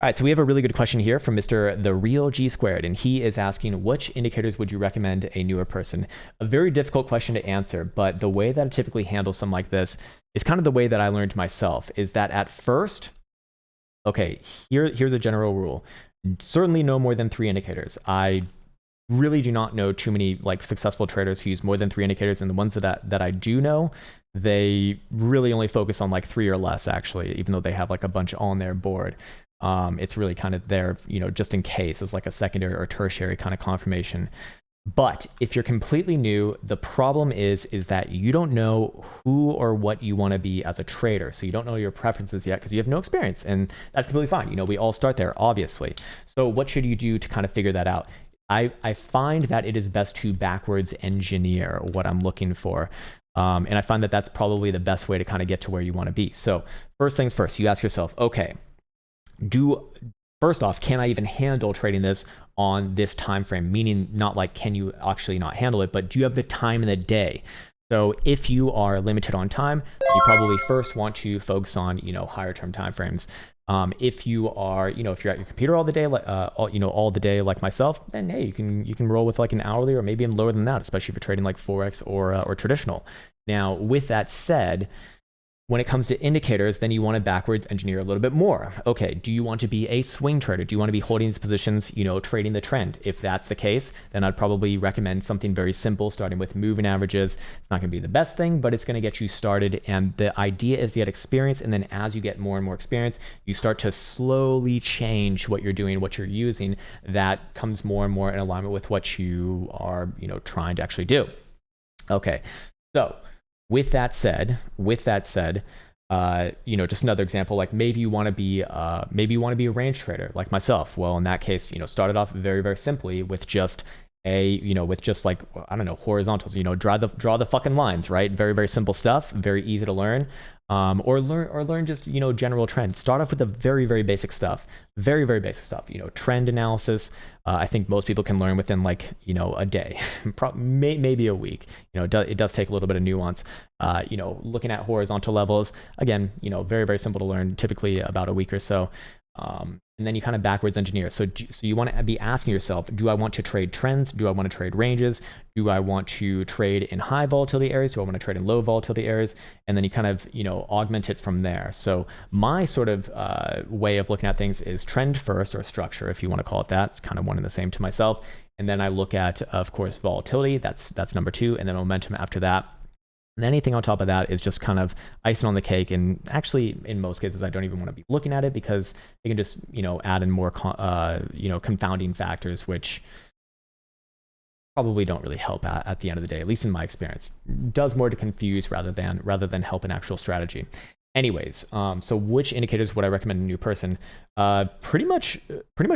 All right, so we have a really good question here from Mr. The Real G Squared, and he is asking, which indicators would you recommend a newer person? A very difficult question to answer, but the way that I typically handle something like this is kind of the way that I learned myself, is that at first, okay, here's a general rule. Certainly no more than 3 indicators. I really do not know too many like successful traders who use more than 3 indicators, and the ones that I do know, they really only focus on like 3 or less actually, even though they have like a bunch on their board. It's really kind of there, just in case, as like a secondary or tertiary kind of confirmation. But if you're completely new, the problem is that you don't know who or what you want to be as a trader. So you don't know your preferences yet because you have no experience, and that's completely fine. We all start there, obviously. So what should you do to kind of figure that out? I find that it is best to backwards engineer what I'm looking for. And I find that that's probably the best way to kind of get to where you want to be. So first things first, you ask yourself, okay, first off, can I even handle trading this on this time frame? Meaning not like, can you actually not handle it, but do you have the time in the day? So if you are limited on time, you probably first want to focus on, higher term time frames. If you are, if you're at your computer all the day, all the day like myself, then hey, you can roll with like an hourly or maybe even lower than that, especially if you're trading like Forex or traditional. Now, with that said, when it comes to indicators, then you want to backwards engineer a little bit more. Okay, do you want to be a swing trader? Do you want to be holding these positions, trading the trend? If that's the case, then I'd probably recommend something very simple, starting with moving averages. It's not going to be the best thing, but it's going to get you started. And the idea is to get experience. And then as you get more and more experience, you start to slowly change what you're doing, what you're using. That comes more and more in alignment with what you are, trying to actually do. Okay, so with that said, just another example, like maybe you want to be a range trader like myself. Well, in that case, start it off very, very simply with just like, I don't know, horizontals, draw the fucking lines, right? Very, very simple stuff, very easy to learn. Or learn just, general trends. Start off with the very, very basic stuff, very, very basic stuff, trend analysis. I think most people can learn within like, a day, maybe a week. It does take a little bit of nuance. Looking at horizontal levels, again, very, very simple to learn, typically about a week or so. And then you kind of backwards engineer. So you want to be asking yourself, do I want to trade trends? Do I want to trade ranges? Do I want to trade in high volatility areas? Do I want to trade in low volatility areas? And then you kind of, augment it from there. So my sort of way of looking at things is trend first, or structure, if you want to call it that. It's kind of one and the same to myself. And then I look at, of course, volatility. That's number 2. And then momentum after that. And anything on top of that is just kind of icing on the cake. And actually, in most cases, I don't even want to be looking at it because it can just, add in more, confounding factors, which probably don't really help at the end of the day, at least in my experience. Does more to confuse rather than help an actual strategy. Anyways, so which indicators would I recommend a new person? Pretty much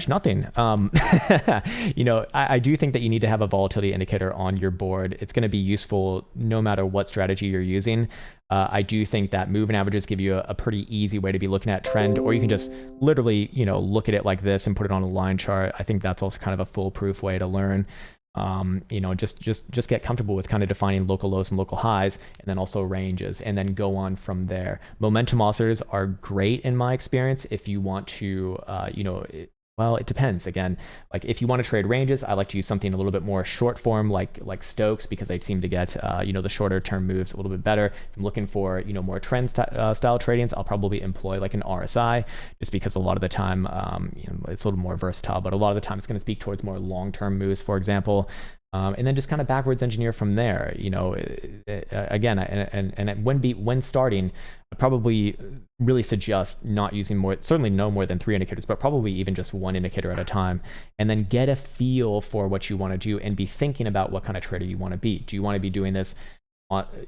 nothing. I do think that you need to have a volatility indicator on your board. It's going to be useful no matter what strategy you're using. I do think that moving averages give you a pretty easy way to be looking at trend, or you can just literally, look at it like this and put it on a line chart. I think that's also kind of a foolproof way to learn. Just get comfortable with kind of defining local lows and local highs, and then also ranges, and then go on from there. Momentum oscillators are great in my experience if you want to, well, it depends. Again, like if you want to trade ranges, I like to use something a little bit more short form, like Stokes, because they seem to get, the shorter term moves a little bit better. If I'm looking for, more trend style tradings, I'll probably employ like an RSI, just because a lot of the time, it's a little more versatile, but a lot of the time it's going to speak towards more long-term moves, for example. And then just kind of backwards engineer from there. Again, and when starting, I probably really suggest not using certainly no more than 3 indicators, but probably even just 1 indicator at a time, and then get a feel for what you want to do and be thinking about what kind of trader you want to be. Do you want to be doing this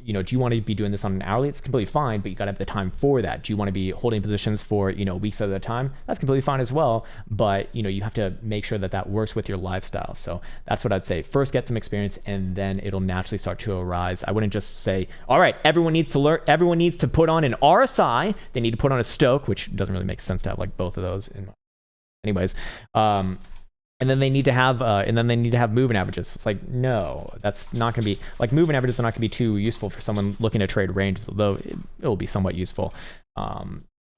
do you want to be doing this on an hourly? It's completely fine, but you got to have the time for that. Do you want to be holding positions for, weeks at a time? That's completely fine as well. But, you have to make sure that that works with your lifestyle. So that's what I'd say. First, get some experience, and then it'll naturally start to arise. I wouldn't just say, all right, everyone needs to learn, everyone needs to put on an RSI. They need to put on a Stoke, which doesn't really make sense to have like both of those. Anyways, and then they need to have moving averages. It's like, no, that's not going to be, like, moving averages are not going to be too useful for someone looking to trade ranges, although it will be somewhat useful,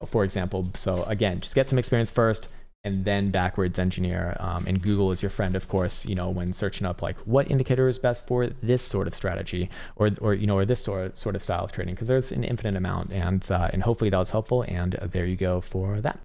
for example. So again, just get some experience first, and then backwards engineer. And Google is your friend, of course, you know, when searching up like what indicator is best for this sort of strategy or you know, or this sort of style of trading, because there's an infinite amount. And hopefully that was helpful. And there you go for that.